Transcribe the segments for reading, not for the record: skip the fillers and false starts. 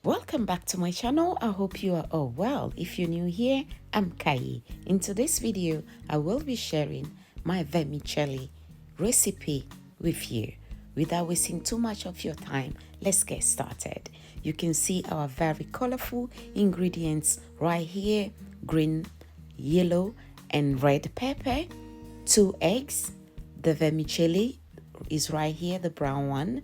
Welcome back to my channel. I hope you are all well. If you're new here, I'm Kayi. In today's video, I will be sharing my vermicelli recipe with you. Without wasting too much of your time, let's get started. You can see our very colorful ingredients right here: green, yellow, and red pepper, 2 eggs. The vermicelli is right here, the brown one,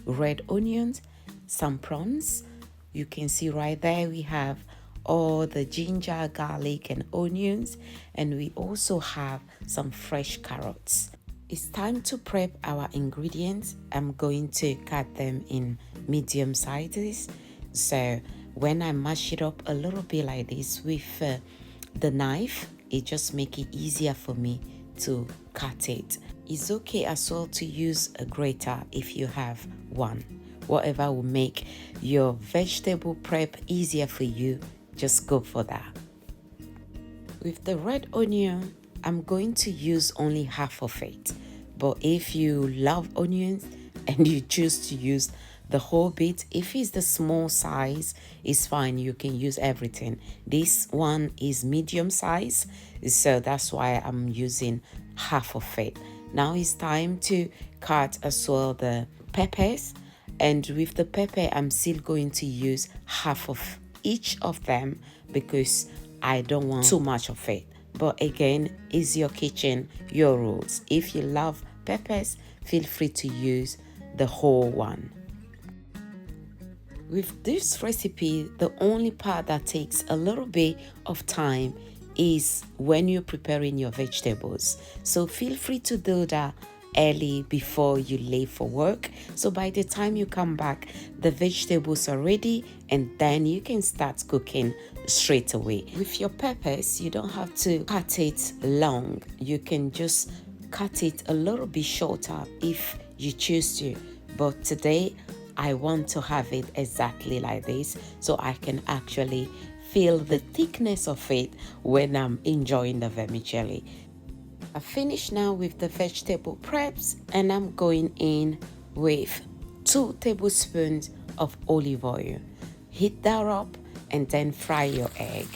red onions, some prawns. You can see right there we have all the ginger, garlic, and onions, and we also have some fresh carrots. It's time to prep our ingredients. I'm going to cut them in medium sizes. So when I mash it up a little bit like this with the knife, it just makes it easier for me to cut it. It's okay as well to use a grater if you have one. Whatever will make your vegetable prep easier for you, just go for that. With the red onion, I'm going to use only half of it. But if you love onions and you choose to use the whole bit, if it's the small size, it's fine. You can use everything. This one is medium size, so that's why I'm using half of it. Now it's time to cut as well the peppers. And with the pepper, I'm still going to use half of each of them because I don't want too much of it. But again, it's your kitchen, your rules. If you love peppers, feel free to use the whole one. With this recipe, the only part that takes a little bit of time is when you're preparing your vegetables. So feel free to do that early before you leave for work, so by the time you come back the vegetables are ready, and then you can start cooking straight away. With your peppers, you don't have to cut it long. You can just cut it a little bit shorter if you choose to, but today I want to have it exactly like this so I can actually feel the thickness of it when I'm enjoying the vermicelli. I finished now with the vegetable preps, and I'm going in with 2 tablespoons of olive oil. Heat that up and then fry your egg.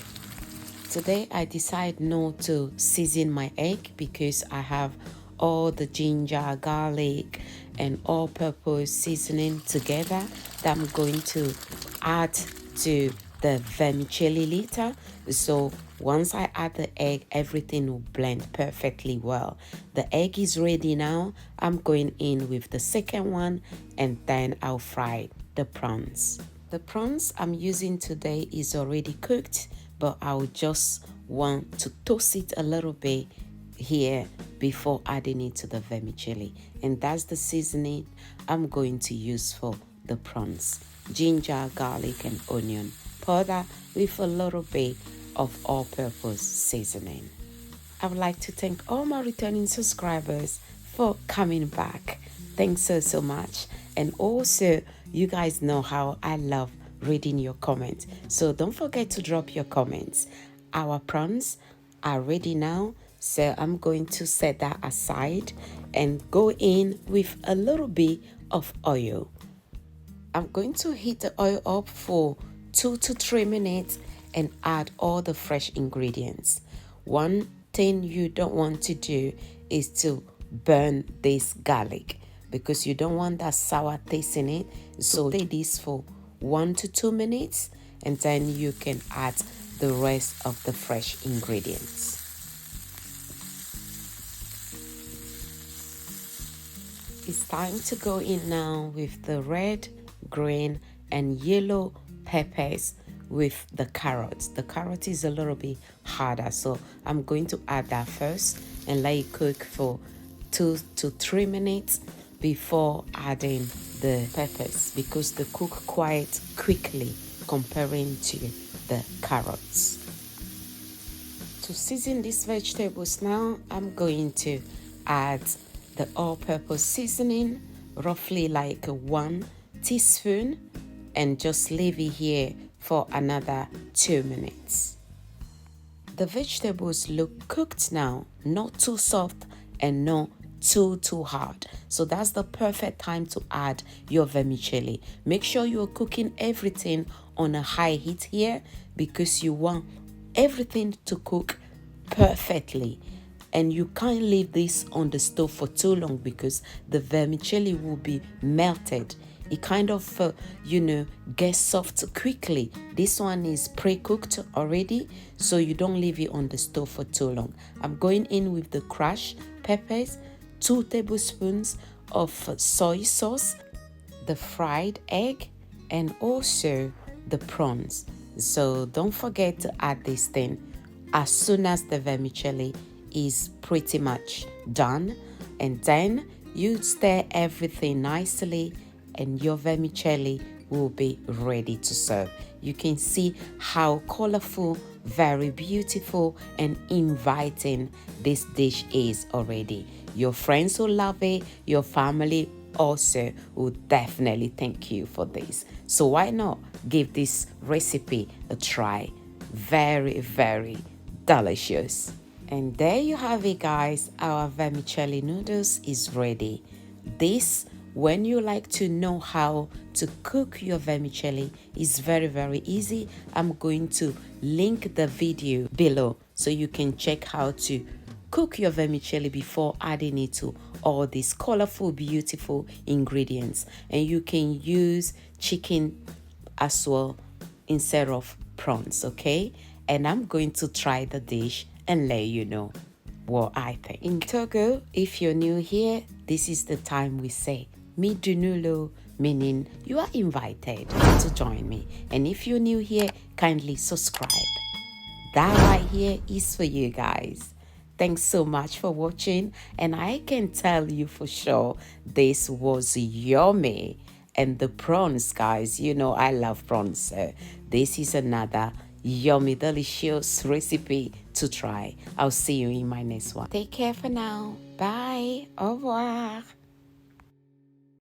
Today I decide not to season my egg because I have all the ginger, garlic, and all-purpose seasoning together that I'm going to add to the vermicelli later. So once I add the egg, everything will blend perfectly well. The egg is ready now. I'm going in with the second one, and then I'll fry the prawns. The prawns I'm using today is already cooked, but I'll just want to toast it a little bit here before adding it to the vermicelli. And that's the seasoning I'm going to use for the prawns: ginger, garlic, and onion. Pour that with a little bit of all-purpose seasoning. I would like to thank all my returning subscribers for coming back. Thanks so much. And also, you guys know how I love reading your comments, so don't forget to drop your comments. Our prawns are ready now, so I'm going to set that aside and go in with a little bit of oil. I'm going to heat the oil up for 2 to 3 minutes and add all the fresh ingredients. One thing you don't want to do is to burn this garlic because you don't want that sour taste in it. So let this for 1 to 2 minutes, and then you can add the rest of the fresh ingredients. It's time to go in now with the red, green, and yellow peppers with the carrots. The carrot is a little bit harder, so I'm going to add that first and let it cook for 2 to 3 minutes before adding the peppers because they cook quite quickly comparing to the carrots. To season these vegetables now, I'm going to add the all-purpose seasoning, roughly like 1 teaspoon, and just leave it here for another 2 minutes. The vegetables look cooked now, not too soft and not too hard. So that's the perfect time to add your vermicelli. Make sure you're cooking everything on a high heat here, because you want everything to cook perfectly. And you can't leave this on the stove for too long, because the vermicelli will be melted. It kind of gets soft quickly. This one is pre-cooked already, so you don't leave it on the stove for too long. I'm going in with the crushed peppers, 2 tablespoons of soy sauce, the fried egg, and also the prawns. So don't forget to add this thing as soon as the vermicelli is pretty much done, and then you stir everything nicely and your vermicelli will be ready to serve. You can see how colorful, very beautiful and inviting this dish is already. Your friends will love it, your family also will definitely thank you for this. So why not give this recipe a try? Very, very delicious. And there you have it, guys. Our vermicelli noodles is ready. This, when you like to know how to cook your vermicelli, is very, very easy. I'm going to link the video below so you can check how to cook your vermicelli before adding it to all these colorful, beautiful ingredients. And you can use chicken as well instead of prawns, okay? And I'm going to try the dish and let you know what I think. In Togo, if you're new here, this is the time we say Midunulo, meaning you are invited to join me. And if you're new here, kindly subscribe. That right here is for you guys. Thanks so much for watching, and I can tell you for sure this was yummy. And the prawns, guys, you know I love prawns, so this is another yummy, delicious recipe to try. I'll see you in my next one. Take care for now. Bye. Au revoir.